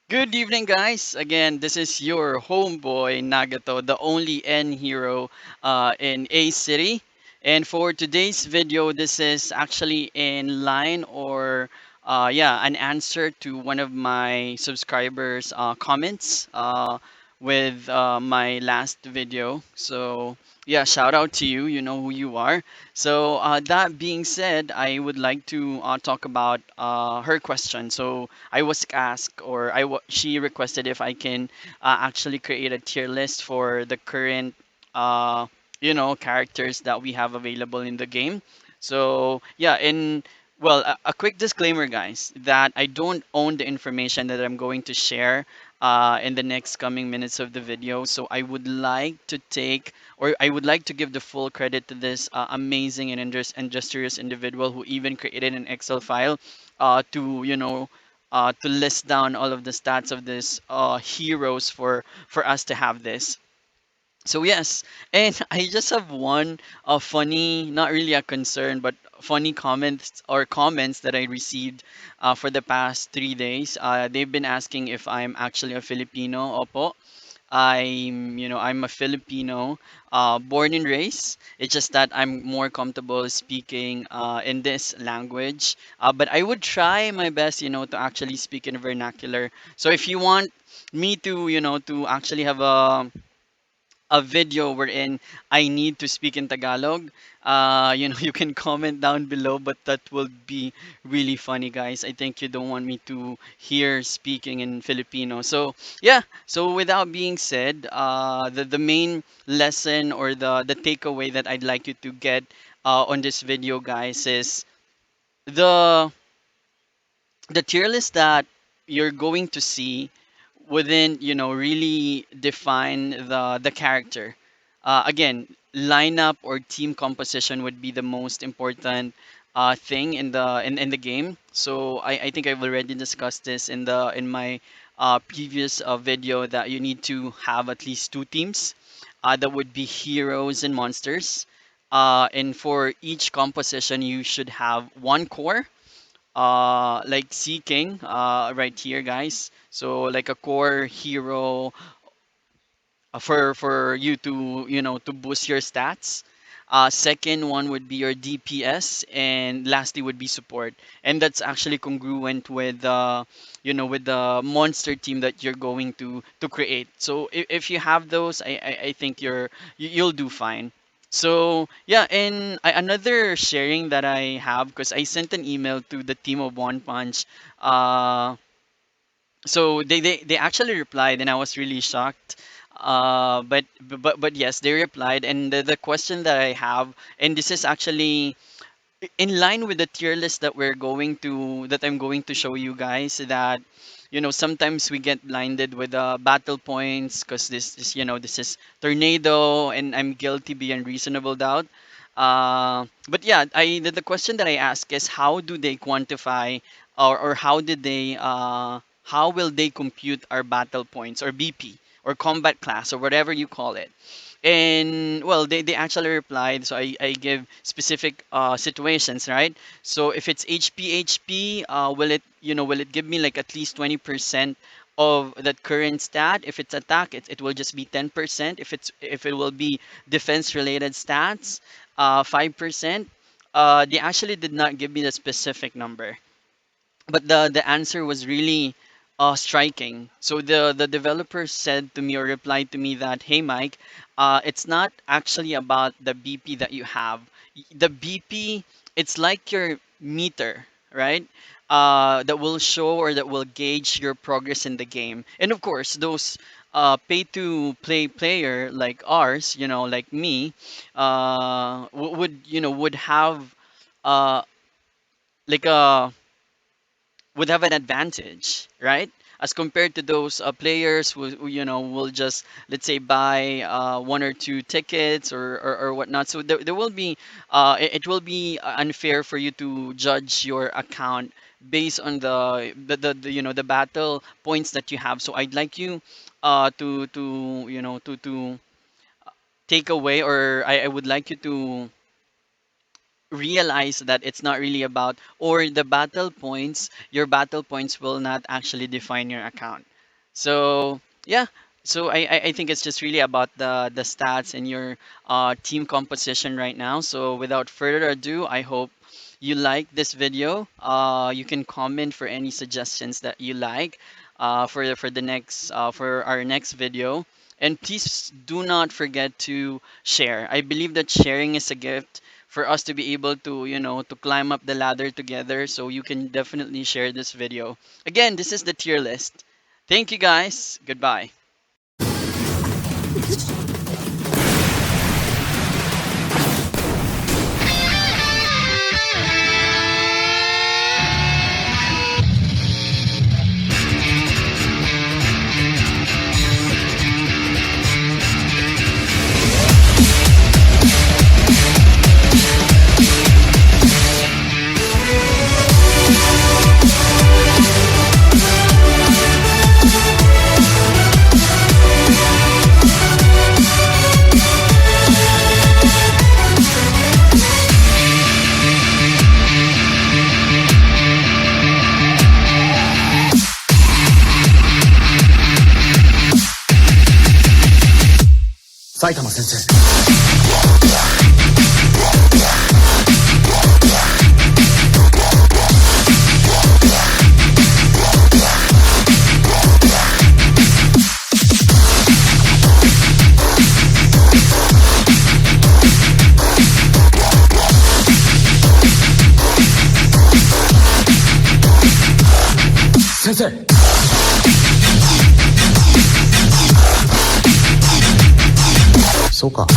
Good evening, guys. Again, this is your homeboy Nagato, the only N hero in A City. And for today's video, this is actually in line or an answer to one of my subscribers' comments with my last video. So yeah, shout out to you. You know who you are. So that being said, I would like to talk about her question. So I was asked, or she requested if I can actually create a tier list for the current, characters that we have available in the game. So yeah, a quick disclaimer, guys, that I don't own the information that I'm going to share in the next coming minutes of the video. So I would like to take, or I would like to give the full credit to this amazing and industrious individual who even created an Excel file to list down all of the stats of this heroes for us to have this. So yes, and I just have one funny, not really a concern, but funny comments that I received for the past 3 days. They've been asking if I'm actually a Filipino. Opo, I'm a Filipino, born and raised. It's just that I'm more comfortable speaking in this language. But I would try my best, to actually speak in vernacular. So if you want me to, to actually have a video wherein I need to speak in Tagalog, you can comment down below, but that will be really funny, guys. I think you don't want me to hear speaking in Filipino. So, yeah, so without being said, the main lesson or the takeaway that I'd like you to get on this video, guys, is the the tier list that you're going to see wouldn't really define the character. Again, lineup or team composition would be the most important thing in the game. So I think I've already discussed this in my previous video that you need to have at least two teams that would be heroes and monsters. And for each composition, you should have one core like seeking right here, guys. So like a core hero for you to to boost your stats. Second one would be your DPS, and lastly would be support, and that's actually congruent with with the monster team that you're going to create. So if you have those, I think you'll do fine. So yeah, and another sharing that I have, because I sent an email to the team of One Punch. So they actually replied, and I was really shocked. But yes, they replied, and the question that I have, and this is actually in line with the tier list that I'm going to show you guys, that sometimes we get blinded with battle points because this is tornado, and I'm guilty beyond reasonable doubt. But yeah, the question that I ask is, how do they quantify, or how will they compute our battle points, or BP, or combat class, or whatever you call it? And well, they actually replied, so I give specific situations, right? So if it's HP, will it give me like at least 20% of that current stat? If it's attack, it will just be 10%. If it will be defense related stats, 5%. They actually did not give me the specific number, but the answer was really striking. So the developer said to me, or replied to me, that, hey Mike, it's not actually about the BP that you have. The BP, it's like your meter, right? That will show, or that will gauge your progress in the game. And of course, those pay to play player like ours, like me, would have uh, like a would have an advantage, right? As compared to those players who will just, let's say, buy one or two tickets, or whatnot. So there will be it will be unfair for you to judge your account based on the battle points that you have. So I'd like you to take away, or I would like you to realize that it's not really about, or the battle points, your battle points will not actually define your account. So yeah, so I think it's just really about the stats and your team composition right now. So without further ado, I hope you like this video. You can comment for any suggestions that you like for the next for our next video. And please do not forget to share. I believe that sharing is a gift for us to be able to, to climb up the ladder together. So you can definitely share this video. Again, this is the tier list. Thank you guys. Goodbye.そうか。